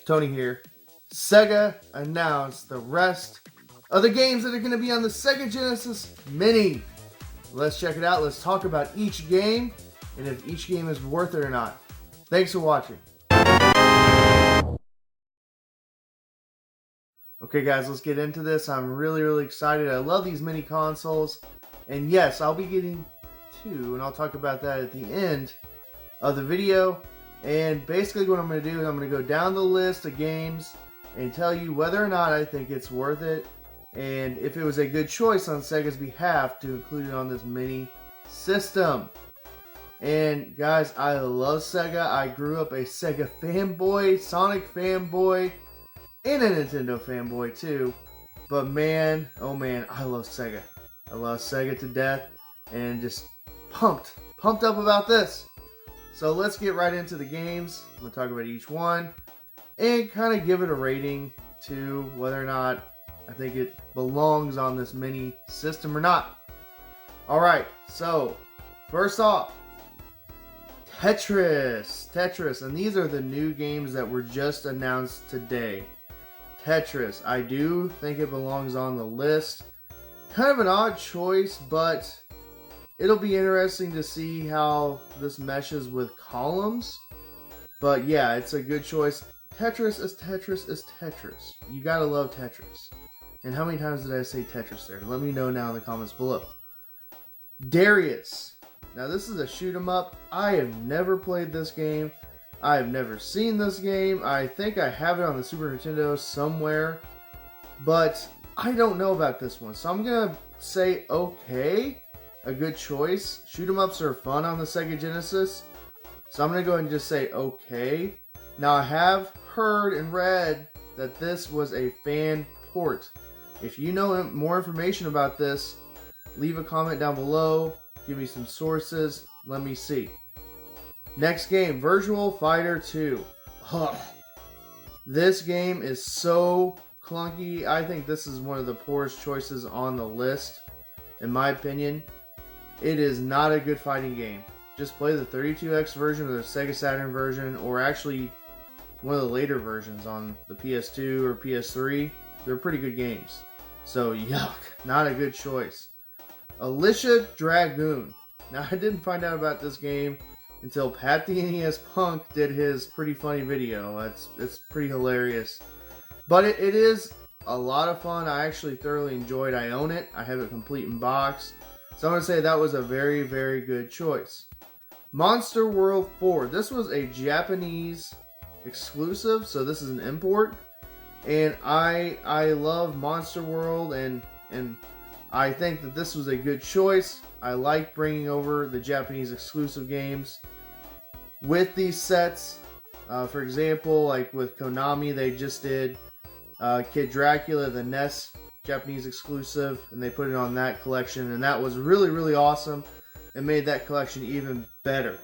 Tony here. Sega announced the rest of the games that are going to be on the Sega Genesis Mini. Let's check it out. Let's talk about each game and if each game is worth it or not. Thanks for watching. Okay guys, let's get into this. I'm really excited. I love these mini consoles. And yes, I'll be getting two, and I'll talk about that at the end of the video. And basically what I'm going to do is I'm going to go down the list of games and tell you whether or not I think it's worth it, and if it was a good choice on Sega's behalf to include it on this mini system. And guys, I love Sega. I grew up a Sega fanboy, Sonic fanboy, and a Nintendo fanboy too. But man, oh man, I love Sega. I love Sega to death, and just pumped up about this. So let's get right into the games. I'm going to talk about each one and kind of give it a rating to whether or not I think it belongs on this mini system or not. Alright, so first off, Tetris, and these are the new games that were just announced today. Tetris, I do think it belongs on the list. Kind of an odd choice, but it'll be interesting to see how this meshes with columns. But yeah, it's a good choice. Tetris is Tetris. You gotta love Tetris. And how many times did I say Tetris there? Let me know now in the comments below. Darius. Now this is a shoot 'em up. I have never played this game. I have never seen this game. I think I have it on the Super Nintendo somewhere. But I don't know about this one. So I'm gonna say okay. A good choice. Shoot 'em ups are fun on the Sega Genesis. So I'm going to go ahead and just say okay. Now I have heard and read that this was a fan port. If you know more information about this, leave a comment down below. Give me some sources. Let me see. Next game, Virtual Fighter 2. Ugh. This game is so clunky. I think this is one of the poorest choices on the list, in my opinion. It is not a good fighting game. Just play the 32X version or the Sega Saturn version, or actually one of the later versions on the PS2 or PS3. They're pretty good games. So yuck, not a good choice. Alicia Dragoon. Now I didn't find out about this game until Pat the NES Punk did his pretty funny video. It's pretty hilarious. But it is a lot of fun. I actually thoroughly enjoyed. I own it. I have it complete in box. So I'm going to say that was a very good choice. Monster World 4. This was a Japanese exclusive, so this is an import. And I love Monster World, and I think that this was a good choice. I like bringing over the Japanese exclusive games with these sets. For example, like with Konami, they just did Kid Dracula, the NES Japanese exclusive, and they put it on that collection, and that was really awesome and made that collection even better.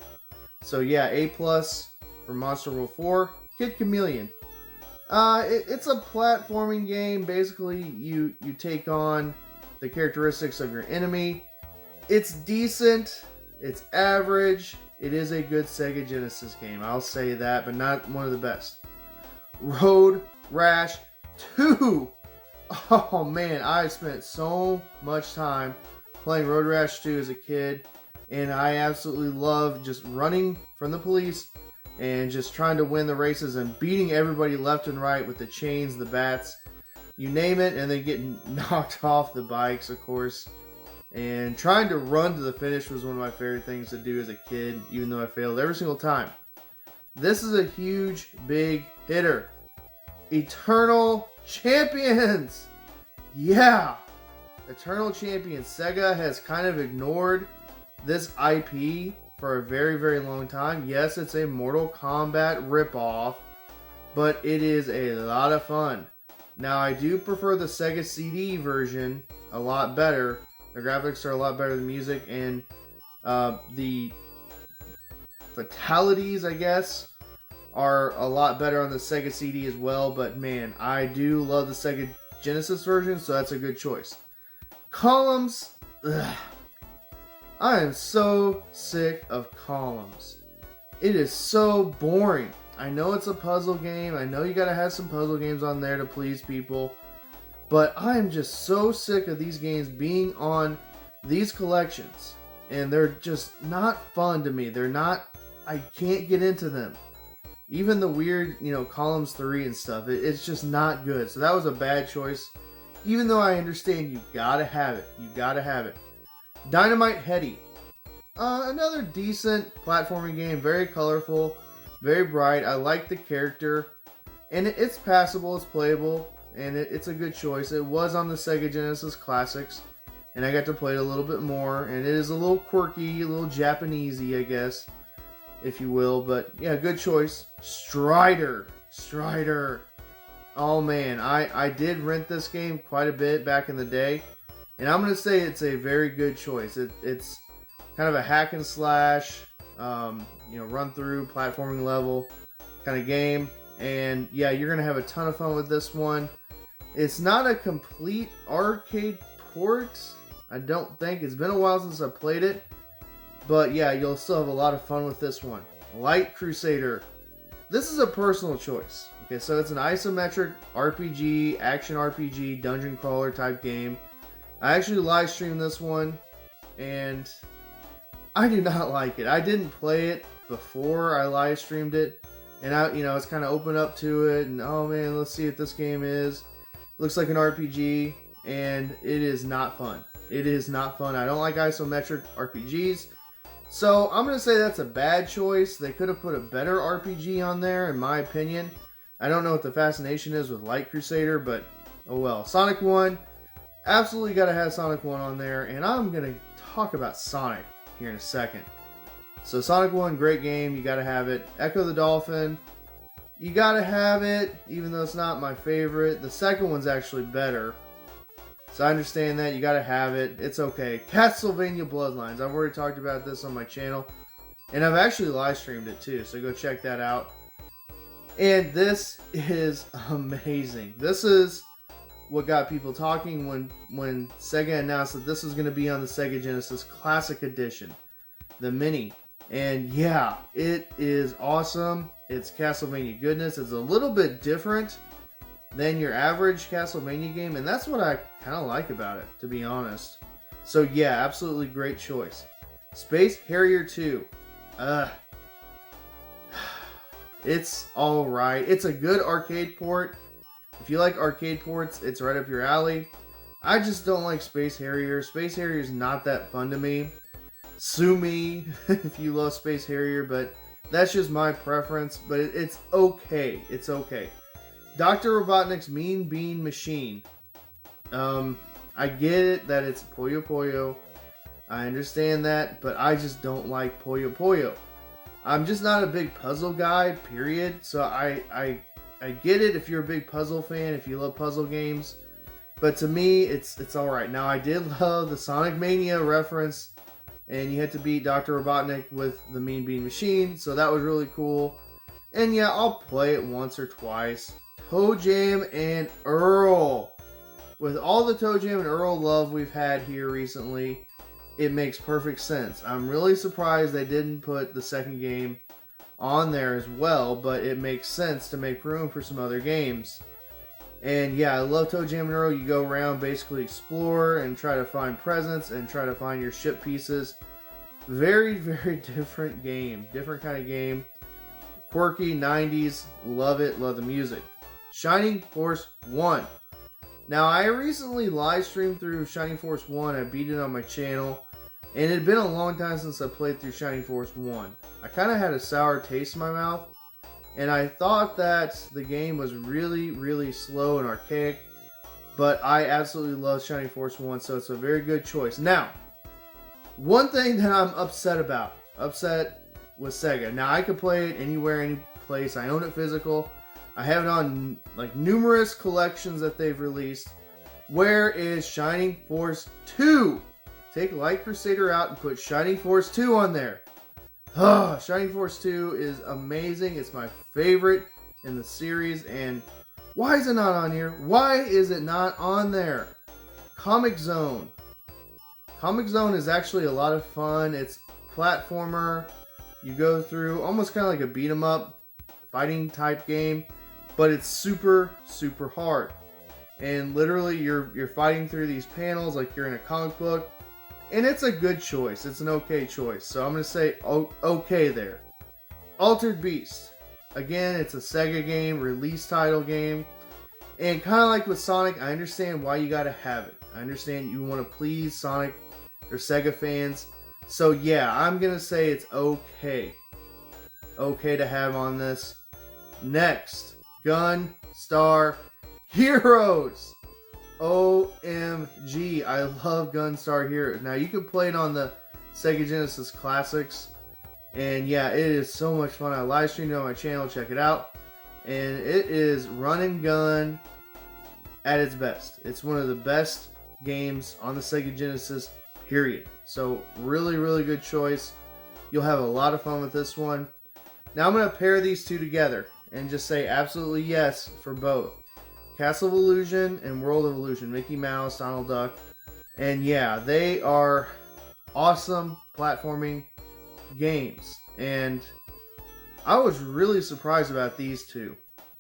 So yeah, A+ for Monster World 4. Kid Chameleon. It's a platforming game. Basically, you take on the characteristics of your enemy. It's decent. It's average. It is a good Sega Genesis game. I'll say that, but not one of the best. Road Rash 2. Oh man, I spent so much time playing Road Rash 2 as a kid, and I absolutely love just running from the police and just trying to win the races and beating everybody left and right with the chains, the bats, you name it, and then getting knocked off the bikes, of course. And trying to run to the finish was one of my favorite things to do as a kid, even though I failed every single time. This is a huge, big hitter. Eternal Champions! Yeah! Eternal Champions. Sega has kind of ignored this IP for a very long time. Yes, it's a Mortal Kombat ripoff, but it is a lot of fun. Now, I do prefer the Sega CD version a lot better. The graphics are a lot better than music, and the fatalities, I guess, are a lot better on the Sega CD as well. But man, I do love the Sega Genesis version, so that's a good choice. Columns. Ugh. I am so sick of columns. It is so boring. I know it's a puzzle game. I know you gotta have some puzzle games on there to please people. But I'm just so sick of these games being on these collections. And they're just not fun to me. They're not, I can't get into them. Even the weird, Columns 3 and stuff, it's just not good. So that was a bad choice. Even though I understand you gotta have it. You gotta have it. Dynamite Heady. Another decent platforming game. Very colorful. Very bright. I like the character. And it's passable. It's playable. And it's a good choice. It was on the Sega Genesis Classics. And I got to play it a little bit more. And it is a little quirky. A little Japanesey, I guess, if you will. But yeah, good choice. Strider. Oh man, I did rent this game quite a bit back in the day. And I'm going to say it's a very good choice. It's kind of a hack and slash, run through, platforming level kind of game. And yeah, you're going to have a ton of fun with this one. It's not a complete arcade port, I don't think. It's been a while since I played it. But yeah, you'll still have a lot of fun with this one. Light Crusader. This is a personal choice. Okay, so it's an isometric RPG, action RPG, dungeon crawler type game. I actually live streamed this one, and I do not like it. I didn't play it before I live streamed it, and it's kind of open up to it, and oh man, let's see what this game is. Looks like an RPG, and it is not fun. It is not fun. I don't like isometric RPGs. So I'm going to say that's a bad choice. They could have put a better RPG on there, in my opinion. I don't know what the fascination is with Light Crusader, but oh well. Sonic 1, absolutely got to have Sonic 1 on there, and I'm going to talk about Sonic here in a second. So Sonic 1, great game, you got to have it. Echo the Dolphin, you got to have it, even though it's not my favorite. The second one's actually better. So I understand that, you gotta have it, it's okay. Castlevania Bloodlines, I've already talked about this on my channel. And I've actually live streamed it too, so go check that out. And this is amazing. This is what got people talking when Sega announced that this was going to be on the Sega Genesis Classic Edition. The Mini. And yeah, it is awesome. It's Castlevania goodness. It's a little bit different than your average Castlevania game, and that's what I kind of like about it, to be honest. So yeah, absolutely great choice. Space Harrier 2. It's alright. It's a good arcade port. If you like arcade ports, it's right up your alley. I just don't like Space Harrier. Space Harrier is not that fun to me. Sue me if you love Space Harrier, but that's just my preference. But it's okay. It's okay. Dr. Robotnik's Mean Bean Machine. I get it that it's Puyo Puyo. I understand that, but I just don't like Puyo Puyo. I'm just not a big puzzle guy, period. So I get it if you're a big puzzle fan, if you love puzzle games. But to me, it's alright. Now, I did love the Sonic Mania reference, and you had to beat Dr. Robotnik with the Mean Bean Machine, so that was really cool. And yeah, I'll play it once or twice. Toe Jam and Earl. With all the Toe Jam and Earl love we've had here recently, it makes perfect sense. I'm really surprised they didn't put the second game on there as well, but it makes sense to make room for some other games. And yeah, I love Toe Jam and Earl. You go around, basically explore and try to find presents and try to find your ship pieces. Very, very different game. Different kind of game. Quirky, 90s. Love it. Love the music. Shining Force 1. Now, I recently live streamed through Shining Force 1. I beat it on my channel. And it had been a long time since I played through Shining Force 1. I kind of had a sour taste in my mouth. And I thought that the game was really, really slow and archaic. But I absolutely love Shining Force 1, so it's a very good choice. Now, one thing that I'm upset about. Upset with Sega. Now, I could play it anywhere, any place. I own it physical. I have it on like numerous collections that they've released. Where is Shining Force 2? Take Light Crusader out and put Shining Force 2 on there. Oh, Shining Force 2 is amazing. It's my favorite in the series. And why is it not on here? Why is it not on there? Comic Zone. Comic Zone is actually a lot of fun. It's platformer. You go through almost kind of like a beat 'em up, fighting type game, but it's super, super hard. And literally you're fighting through these panels like you're in a comic book. And it's a good choice. It's an okay choice. So I'm going to say okay there. Altered Beast. Again, it's a Sega game, release title game. And kind of like with Sonic, I understand why you got to have it. I understand you want to please Sonic or Sega fans. So yeah, I'm going to say it's okay. Okay to have on this. Next, Gunstar Heroes. OMG, I love Gunstar Heroes. Now you can play it on the Sega Genesis Classics, and yeah, it is so much fun. I live streamed it on my channel, check it out. And it is run and gun at its best. It's one of the best games on the Sega Genesis, period. So really, really good choice. You'll have a lot of fun with this one. Now I'm going to pair these two together and just say absolutely yes for both. Castle of Illusion and World of Illusion. Mickey Mouse, Donald Duck. And yeah, they are awesome platforming games. And I was really surprised about these two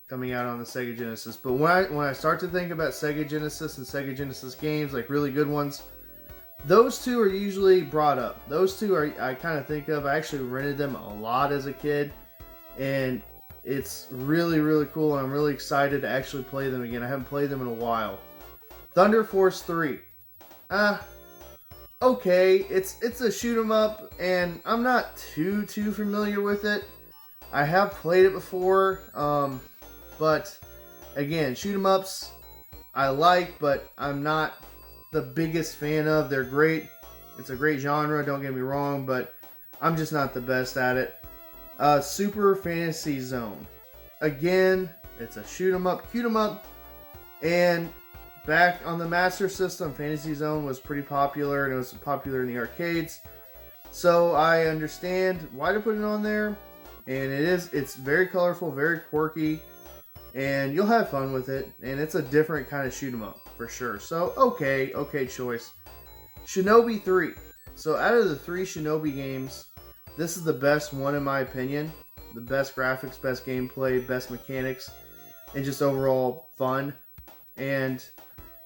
coming out on the Sega Genesis. But when I start to think about Sega Genesis and Sega Genesis games, like really good ones, those two are usually brought up. Those two I kind of think of. I actually rented them a lot as a kid. And it's really, really cool, and I'm really excited to actually play them again. I haven't played them in a while. Thunder Force 3. Okay, it's a shoot 'em up, and I'm not too familiar with it. I have played it before, but again, shoot 'em ups I like, but I'm not the biggest fan of. They're great. It's a great genre, don't get me wrong, but I'm just not the best at it. Super Fantasy Zone. Again, it's a shoot 'em up, cute 'em up, and back on the Master System, Fantasy Zone was pretty popular, and it was popular in the arcades. So I understand why to put it on there, and it's very colorful, very quirky, and you'll have fun with it, and it's a different kind of shoot 'em up for sure. So okay choice. Shinobi 3. So out of the 3 Shinobi games, this is the best one in my opinion. The best graphics, best gameplay, best mechanics, and just overall fun. And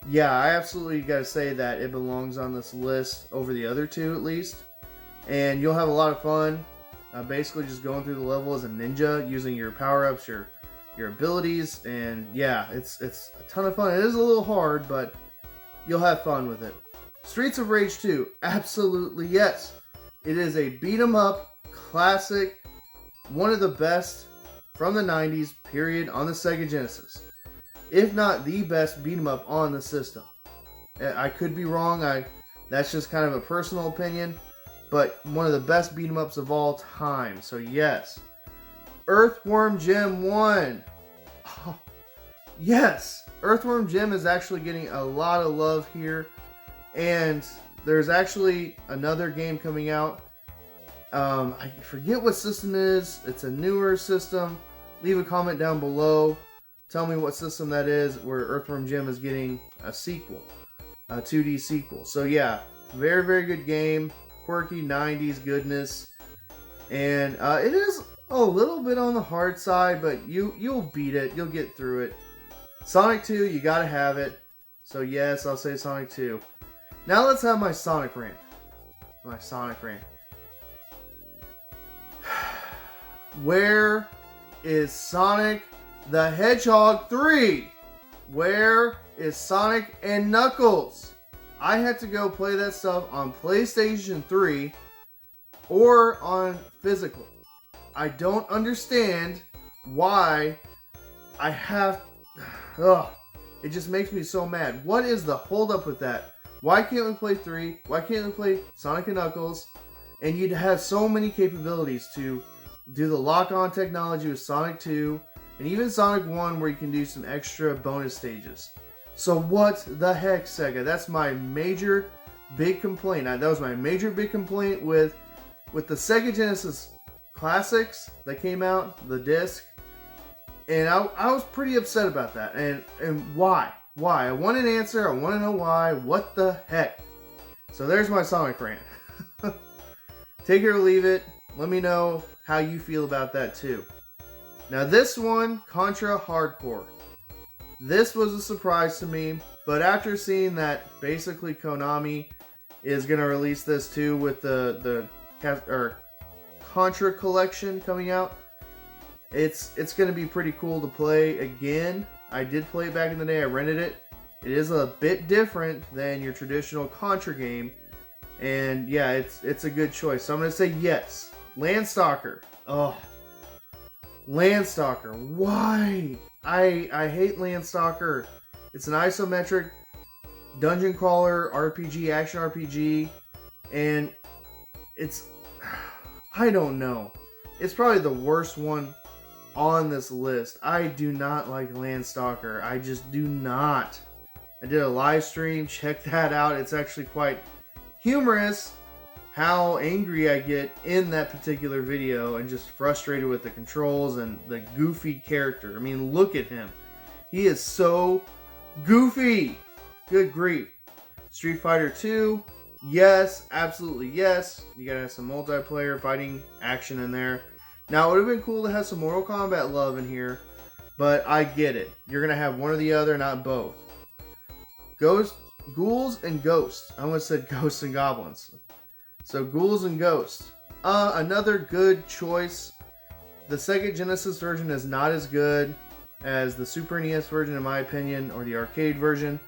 yeah, I absolutely gotta say that it belongs on this list over the other two at least. And you'll have a lot of fun. Basically just going through the level as a ninja, using your power-ups, your abilities, and yeah, it's a ton of fun. It is a little hard, but you'll have fun with it. Streets of Rage 2, absolutely yes. It is a beat 'em up classic, one of the best from the 90s, period, on the Sega Genesis. If not the best beat 'em up on the system. I could be wrong, that's just kind of a personal opinion, but one of the best beat 'em ups of all time, so yes. Earthworm Jim 1. Oh, yes, Earthworm Jim is actually getting a lot of love here, and there's actually another game coming out. I forget what system it is. It's a newer system. Leave a comment down below. Tell me what system that is, where Earthworm Jim is getting a sequel, a 2D sequel. So yeah, very, very good game. Quirky 90s goodness, and it is a little bit on the hard side, but you'll beat it. You'll get through it. Sonic 2, you gotta have it. So yes, I'll say Sonic 2. Now let's have my Sonic rant. My Sonic rant. Where is Sonic the Hedgehog 3? Where is Sonic and Knuckles? I had to go play that stuff on PlayStation 3 or on physical. I don't understand why I have... Ugh, it just makes me so mad. What is the holdup with that? Why can't we play 3? Why can't we play Sonic and Knuckles? And you'd have so many capabilities to do the lock-on technology with Sonic 2 and even Sonic 1, where you can do some extra bonus stages. So what the heck, Sega? That's my major big complaint. That was my major big complaint with the Sega Genesis Classics that came out, the disc. And I was pretty upset about that. And why? Why? I want an answer. I want to know why. What the heck? So there's my Sonic rant. Take it or leave it. Let me know how you feel about that too. Now this one, Contra Hardcore. This was a surprise to me, but after seeing that basically Konami is going to release this too with the Contra collection coming out, it's going to be pretty cool to play again. I did play it back in the day. I rented it. It is a bit different than your traditional Contra game, and yeah, it's a good choice. So I'm going to say yes. Landstalker. Oh, Landstalker. Why? I hate Landstalker. It's an isometric dungeon crawler RPG, action RPG, and it's, I don't know. It's probably the worst one on this list. I do not like Landstalker. I just do not. I did a live stream. Check that out. It's actually quite humorous how angry I get in that particular video and just frustrated with the controls and the goofy character. I mean, look at him. He is so goofy. Good grief. Street Fighter 2. Yes, absolutely yes. You gotta have some multiplayer fighting action in there. Now, it would have been cool to have some Mortal Kombat love in here, but I get it. You're gonna have one or the other, not both. Ghouls and Ghosts. I almost said Ghosts and Goblins. So, Ghouls and Ghosts. Another good choice. The Sega Genesis version is not as good as the Super NES version, in my opinion, or the arcade version.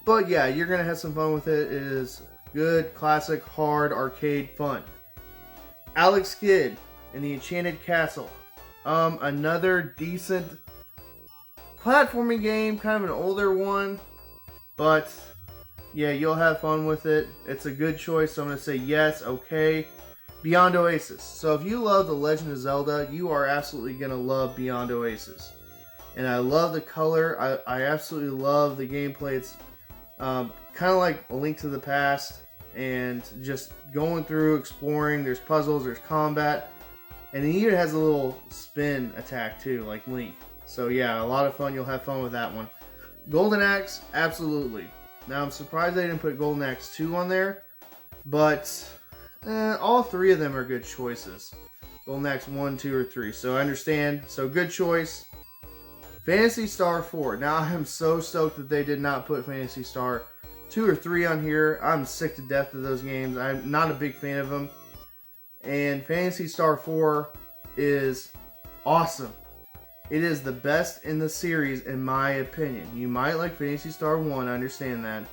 But yeah, you're going to have some fun with it. It is good, classic, hard, arcade fun. Alex Kidd in the Enchanted Castle. Another decent platforming game, kind of an older one. But yeah, you'll have fun with it. It's a good choice, so I'm going to say yes, okay. Beyond Oasis. So if you love The Legend of Zelda, you are absolutely going to love Beyond Oasis. And I love the color. I absolutely love the gameplay. It's kind of like A Link to the Past. And just going through, exploring. There's puzzles, there's combat. And it even has a little spin attack too, like Link. So yeah, a lot of fun. You'll have fun with that one. Golden Axe, absolutely. Now I'm surprised they didn't put Golden Axe 2 on there. But all three of them are good choices. Golden Axe 1, 2, or 3. So I understand. So good choice. Phantasy Star 4. Now I am so stoked that they did not put Phantasy Star 2 or 3 on here. I'm sick to death of those games. I'm not a big fan of them. And Phantasy Star 4 is awesome. It is the best in the series, in my opinion. You might like Phantasy Star 1, I understand that.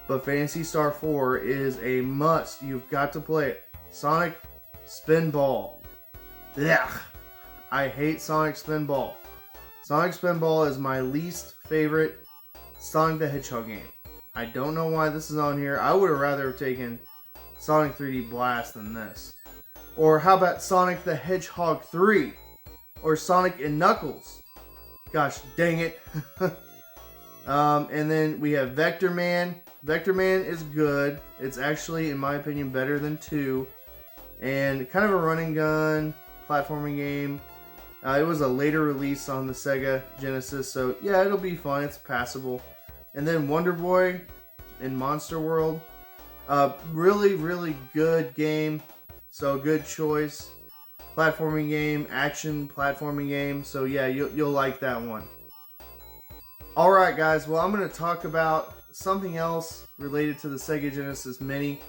But Phantasy Star 4 is a must. You've got to play it. Sonic Spinball. Yeah, I hate Sonic Spinball. Sonic Spinball is my least favorite Sonic the Hedgehog game. I don't know why this is on here. I would have rather have taken Sonic 3D Blast than this. Or how about Sonic the Hedgehog 3? Or Sonic and Knuckles. Gosh, dang it. And then we have Vector Man. Vector Man is good. It's actually, in my opinion, better than 2. And kind of a run and gun platforming game. It was a later release on the Sega Genesis, so yeah, it'll be fun. It's passable. And then Wonder Boy in Monster World. Really, really good game. So good choice. Platforming game, action platforming game. So yeah, you'll like that one. Alright guys, well I'm going to talk about something else related to the Sega Genesis Mini.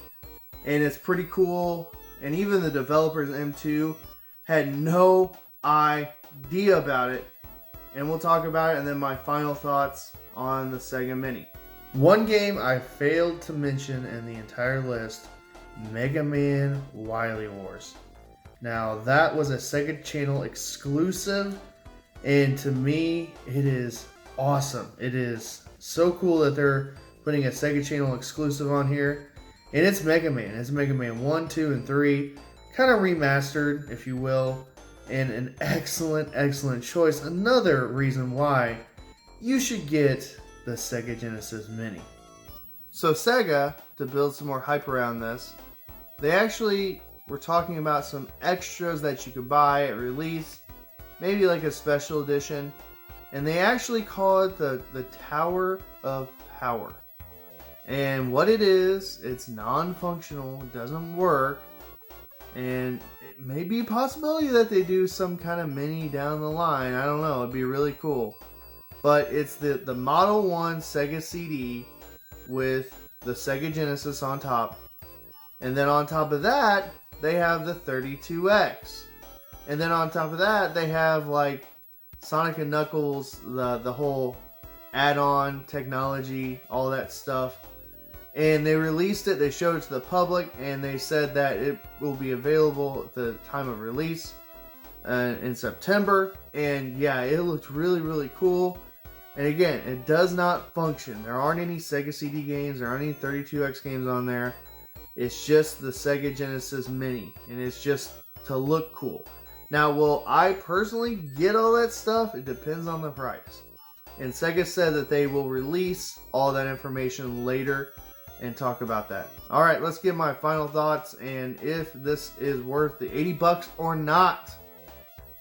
And it's pretty cool. And even the developers M2 had no idea about it. And we'll talk about it and then my final thoughts on the Sega Mini. One game I failed to mention in the entire list, Mega Man Wily Wars. Now that was a Sega Channel exclusive, and to me it is awesome. It is so cool that they're putting a Sega Channel exclusive on here, and it's Mega Man. It's Mega Man 1, 2, and 3, kind of remastered, if you will, and an excellent, excellent choice. Another reason why you should get the Sega Genesis Mini. So Sega, to build some more hype around this, they actually were talking about some extras that you could buy at release, maybe like a special edition, and they actually call it the Tower of Power. And what it is, it's non-functional, it doesn't work, and it may be a possibility that they do some kind of mini down the line. I don't know. It'd be really cool. But it's the Model 1 Sega CD with the Sega Genesis on top. And then on top of that, they have the 32X. And then on top of that, they have like Sonic and Knuckles, the whole add-on technology, all that stuff. And they released it, they showed it to the public, and they said that it will be available at the time of release in September. And yeah, it looked really, really cool. And again, it does not function. There aren't any Sega CD games, there aren't any 32X games on there. It's just the Sega Genesis Mini, and it's just to look cool. Now, will I personally get all that stuff? It depends on the price. And Sega said that they will release all that information later and talk about that. Alright, let's get my final thoughts and if this is worth the $80 or not.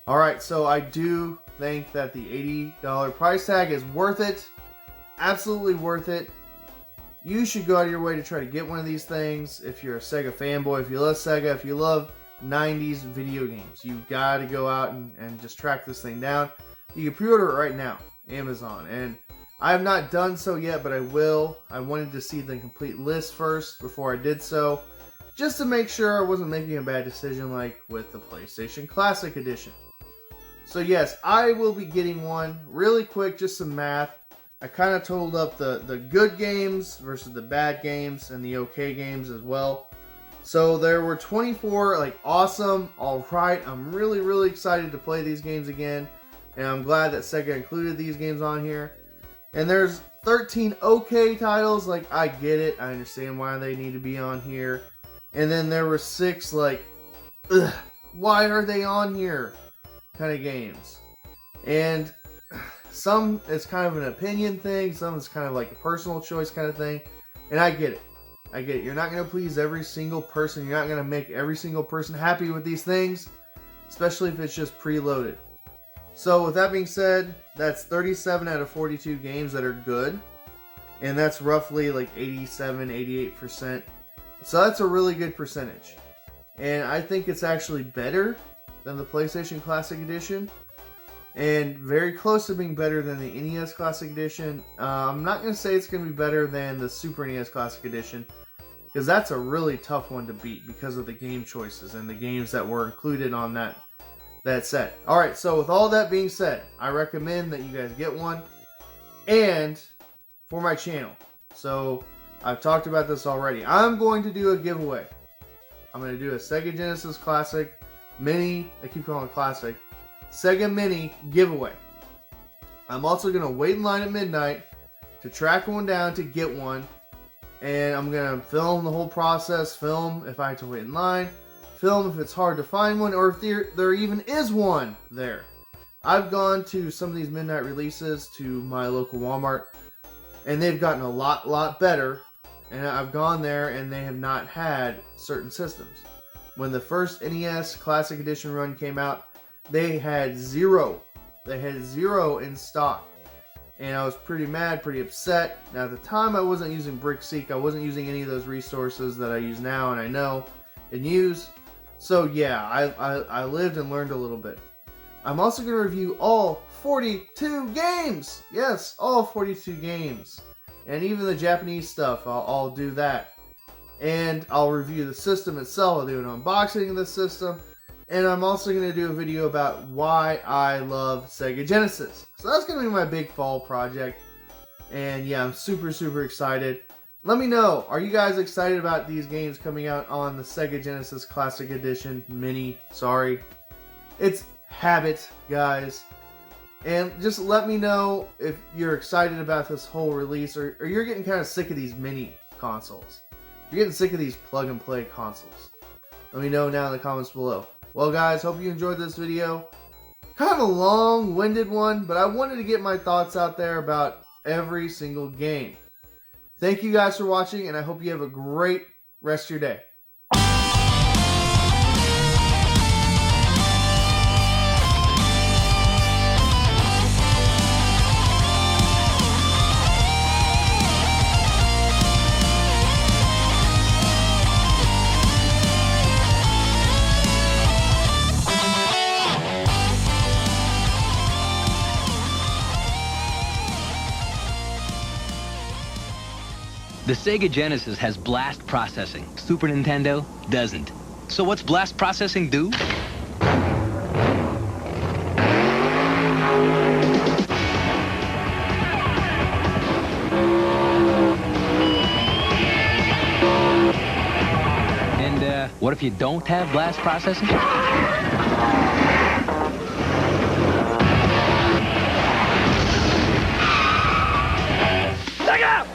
Alright, so I do think that the $80 price tag is worth it. Absolutely worth it. You should go out of your way to try to get one of these things. If you're a Sega fanboy, if you love Sega, if you love 90s video games, you've got to go out and just track this thing down. You can pre-order it right now, Amazon, and I have not done so yet, but I will. I wanted to see the complete list first before I did so, just to make sure I wasn't making a bad decision like with the PlayStation Classic Edition. So yes, I will be getting one. Really quick, just some math. I kind of totaled up the good games versus the bad games and the okay games as well. So there were 24 like awesome, alright, I'm really, really excited to play these games again. And I'm glad that Sega included these games on here. And there's 13 okay titles, like I get it, I understand why they need to be on here. And then there were 6 like, ugh, why are they on here kind of games. And some it's kind of an opinion thing, some is kind of like a personal choice kind of thing. And I get it. I get it. You're not going to please every single person. You're not going to make every single person happy with these things, especially if it's just preloaded. So with that being said, that's 37 out of 42 games that are good. And that's roughly like 87, 88%. So that's a really good percentage. And I think it's actually better than the PlayStation Classic Edition. And very close to being better than the NES Classic Edition. I'm not going to say it's going to be better than the Super NES Classic Edition, because that's a really tough one to beat because of the game choices and the games that were included on that set. Alright, so with all that being said, I recommend that you guys get one. And for my channel, so I've talked about this already, I'm going to do a giveaway. I'm going to do a Sega Genesis Classic Mini, I keep calling it Classic, Sega Mini giveaway. I'm also going to wait in line at midnight to track one down to get one. And I'm going to film the whole process, film if I have to wait in line, film if it's hard to find one, or if there even is one there. I've gone to some of these midnight releases to my local Walmart, and they've gotten a lot better. And I've gone there and they have not had certain systems. When the first NES Classic Edition run came out, they had 0. They had 0 in stock. And I was pretty mad, pretty upset. Now at the time I wasn't using BrickSeek. I wasn't using any of those resources that I use now and I know and use. So yeah, I lived and learned a little bit. I'm also going to review all 42 games. Yes, all 42 games. And even the Japanese stuff, I'll do that. And I'll review the system itself. I'll do an unboxing of the system. And I'm also going to do a video about why I love Sega Genesis. So that's going to be my big fall project. And yeah, I'm super, super excited. Let me know, are you guys excited about these games coming out on the Sega Genesis Classic Edition Mini? Sorry. It's habit, guys. And just let me know if you're excited about this whole release, or you're getting kind of sick of these mini consoles. You're getting sick of these plug-and-play consoles. Let me know down in the comments below. Well guys, hope you enjoyed this video. Kind of a long-winded one, but I wanted to get my thoughts out there about every single game. Thank you guys for watching, and I hope you have a great rest of your day. The Sega Genesis has blast processing. Super Nintendo doesn't. So what's blast processing do? And what if you don't have blast processing? Look out!